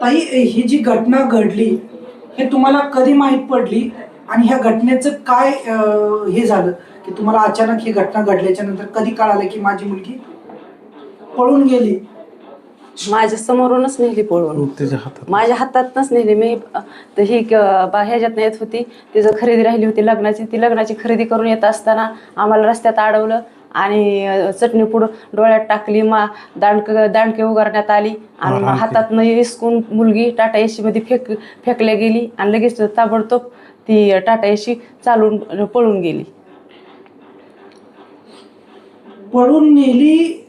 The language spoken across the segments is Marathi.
ताई, ही जी घटना घडली हे तुम्हाला कधी माहीत पडली आणि ह्या घटनेचं काय हे झालं की तुम्हाला अचानक ही घटना घडल्याच्या नंतर कधी कळालं की माझी मुलगी पळून गेली? माझ्या समोरूनच नेली पळून, माझ्या हातातच नेली. मी ही ह्याच्यात येत होती, तिचं खरेदी राहिली होती लग्नाची. ती लग्नाची खरेदी करून येत असताना आम्हाला रस्त्यात अडवलं आणि चटणी पुढं डोळ्यात टाकली. दांडके उगारण्यात आली आणि हातातनं इसकून मुलगी टाटा एसी मध्ये फेकल्या गेली आणि लगेच ताबडतोब ती टाटा एसी चालून पळून गेली. पळून नेली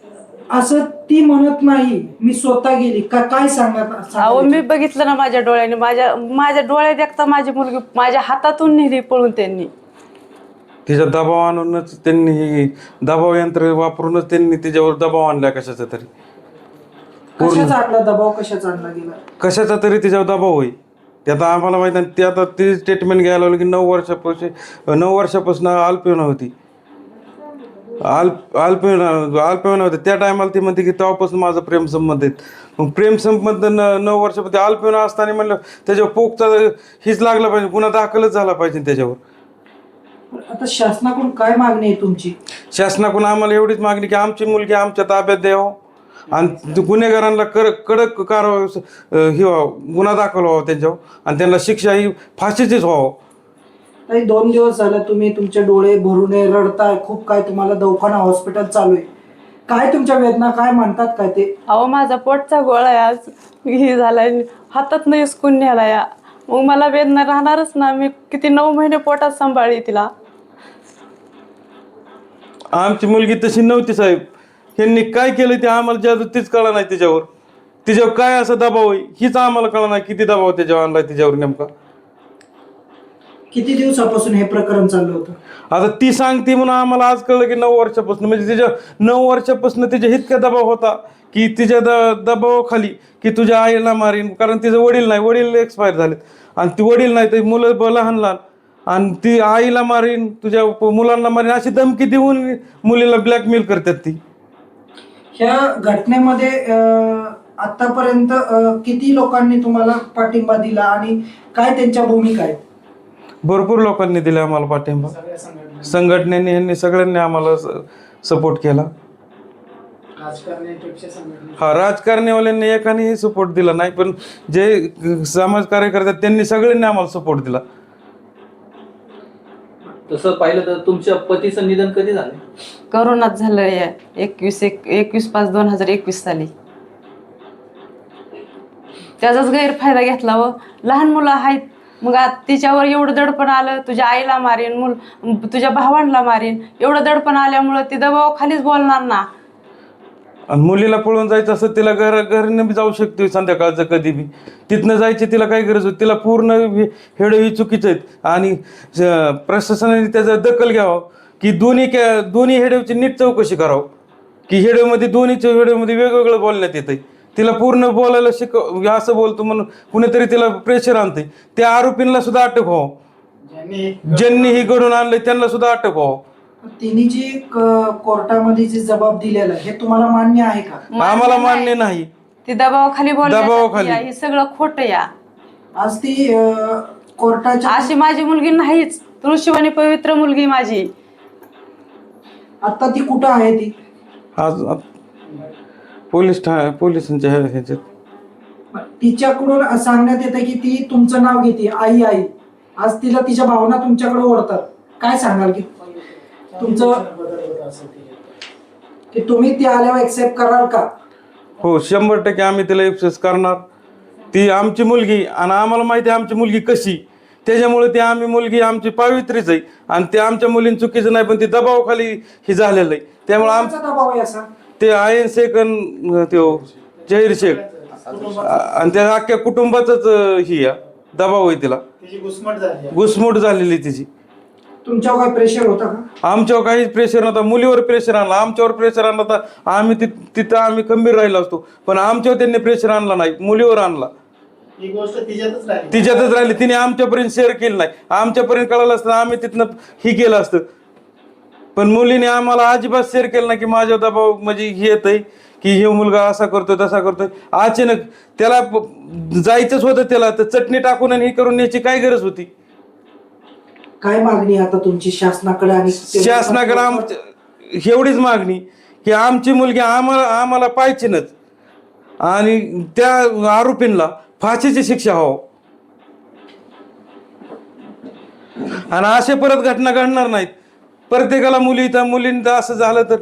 असं ती म्हणत नाही, मी स्वतः गेली का काय सांगत? अहो, मी बघितलं ना माझ्या डोळ्याने, माझ्या डोळ्यात देखता माझी मुलगी माझ्या हातातून नेली पळून. त्यांनी तिचा दबाव आणूनच, त्यांनी दबाव यंत्र वापरूनच त्यांनी तिच्यावर दबाव आणला कशाचा तरी. कशाचा आणला दबाव? कशाचा आणला गेला? कशाचा तरी तिच्यावर दबाव होई. ते आता आम्हाला माहिती नाही. ते आता ती स्टेटमेंट घ्यायला लागली की 9 वर्षापासून अल्पवयीन होती. अल्पवयीन होते त्या टायमाला ती म्हणते की तेव्हापासून माझं प्रेमसंबंध आहेत. मग प्रेमसंबंध 9 वर्षामध्ये अल्पवयीन असताना म्हणलं त्याच्यावर पोकचा हीच लागला पाहिजे, गुन्हा दाखलच झाला पाहिजे त्याच्यावर. आता शासनाकडून काय मागणी आहे तुमची? शासनाकडून आम्हाला एवढीच मागणी की आमची मुलगी आमच्या ताब्यात द्यावं आणि गुन्हेगारांना कडक कारवाई ही व्हावं, गुन्हा दाखल व्हावा त्यांच्यावर आणि त्यांना शिक्षा ही फाशीचीच व्हावं. काही 2 दिवस झालं तुम्ही तुमचे डोळे भरून रडताय, खूप काय तुम्हाला दवाखाना हॉस्पिटल चालू आहे. काय तुमच्या वेदना काय म्हणतात काय ते? अहो, माझा पोटचा गोळा आहे आज हे झालाय, हातात नाही इसकून न्याला या. मग मला वेदना राहणारच ना. मी किती 9 महिने पोटात सांभाळली तिला. आमची मुलगी तशी नव्हती साहेब. यांनी काय केलं ते आम्हाला जादू तीच कळा नाही. तिच्यावर काय असा दबाव आहे हीच आम्हाला कळा नाही. किती दबाव त्याच्यावर आणलाय तिच्यावर नेमका. किती दिवसापासून हे प्रकरण चाललं होतं? आता ती सांगते म्हणून आम्हाला आज कळलं की 9 वर्षापासून, म्हणजे तिच्या 9 वर्षापासून तिच्या इतका दबाव होता की तिच्या दबावाखाली की तुझ्या आईला मारीन. कारण तिचं वडील नाही, वडील एक्सपायर झालेत आणि ती वडील नाही तर मुलं लहान लहान, आणि ती आईला मारीन, तुझ्या मुलांना मारीन अशी धमकी देऊन मुलीला ब्लॅकमेल करतात ती. ह्या घटनेमध्ये आतापर्यंत किती लोकांनी तुम्हाला पाठिंबा दिला आणि काय त्यांच्या भूमिका आहेत? भरपूर लोकांनी दिला आम्हाला पाठिंबा. संघटनेने ह्यांनी सगळ्यांनी आम्हाला सपोर्ट केला. हा, राजकारण्यावाल्यांनी एकानेही सपोर्ट दिला नाही, पण जे समाज कार्यकर्ते त्यांनी सगळ्यांनी आम्हाला सपोर्ट दिला. तसं पाहिलं तर तुमच्या पतीचं निधन कधी झालं? करोनात झालं या 21/5/2021 साली. त्याचाच गैरफायदा घेतला व लहान मुलं आहेत. मग तिच्यावर एवढं दडपण आलं, तुझ्या आईला मारीन, तुझ्या भावांना मारीन, एवढं दडपण आल्यामुळं ती दबाव खालीच बोलणार ना. आणि मुलीला पळून जायचं असं तिला घरनं बी जाऊ शकते संध्याकाळचं कधी बी. तिथनं जायची तिला काय गरज होती? तिला पूर्ण हेडं ही चुकीचं आहेत आणि प्रशासनाने त्याचं दखल घ्यावं की दोन्ही हेडवची नीट चौकशी करावं की हेडमध्ये दोन्हीच्या हेडमध्ये वेगवेगळं बोलण्यात येतंय. तिला पूर्ण बोलायला असं बोलतो म्हणून कुणीतरी तिला प्रेशर आणतंय. त्या आरोपींना सुद्धा अटक व्हावं, ज्यांनी ही घडून आणलंय त्यांना सुद्धा अटक व्हावं. तिने जी कोर्टामध्ये जी जबाब दिलेला हे तुम्हाला मान्य आहे का? आम्हाला मान्य नाही. ती दबावाखाली दबावाखाली. हे सगळं खोटं या. आज ती कोर्टाच्या अशी माझी मुलगी नाहीच. तुळशीवाणी पवित्र मुलगी माझी. आता ती कुठं आहे? ती आज पोलिसांच्या ह्याच्यात. तिच्याकडून सांगण्यात येतं की ती तुमचं नाव घेते, आई आई. आज तिला तिच्या भावना तुमच्याकडे ओढतात. काय सांगाल की तुमचं की तुम्ही ती आल्यावर एक्सेप्ट कराल का? हो, 100% आम्ही तिला एक्सेस करणार. ती आमची मुलगी आणि आम्हाला माहिती आहे आमची मुलगी कशी. त्याच्यामुळे ती मुलगी आमची पावित्रीच आहे आणि ते आमच्या मुलींनी चुकीचं नाही, पण ती दबावाखाली ही झालेलं आहे. त्यामुळे कोणाचा दबाव आहे असा? ते आयन शेख जहीर शेख आणि त्या अख्ख्या कुटुंबाचाच ही दबाव आहे. तिला घुसमट झालेली तिची. तुमच्यावर काय प्रेशर होता का? आमच्यावर काहीच प्रेशर नव्हता. मुलीवर प्रेशर आणला, आमच्यावर प्रेशर आणला तर आम्ही तिथं आम्ही खंबीर राहिलो असतो, पण आमच्यावर त्यांनी प्रेशर आणला नाही, मुलीवर आणला. ही गोष्ट तिच्यातच राहिली. तिने आमच्यापर्यंत शेअर केलं नाही. आमच्यापर्यंत कळालं असतं आम्ही तिथनं ही केलं असतं, पण मुलीने आम्हाला अजिबात शेअर केलं नाही की माझ्या दबाव म्हणजे हे येत आहे की हे मुलगा असा करतोय तसा करतोय. अचानक त्याला जायचंच होतं त्याला, तर चटणी टाकून आणि हे करून न्यायची काय गरज होती? काय मागणी आहे आता तुमची शासनाकडे आणि शासनाकडे एवढीच मागणी की आमची मुलगी आम्हाला पाहिजेनच आणि त्या आरोपींना फाशीची शिक्षा हो. आणि असे परत घटना घडणार नाहीत. प्रत्येकाला मुलींचं असं झालं तर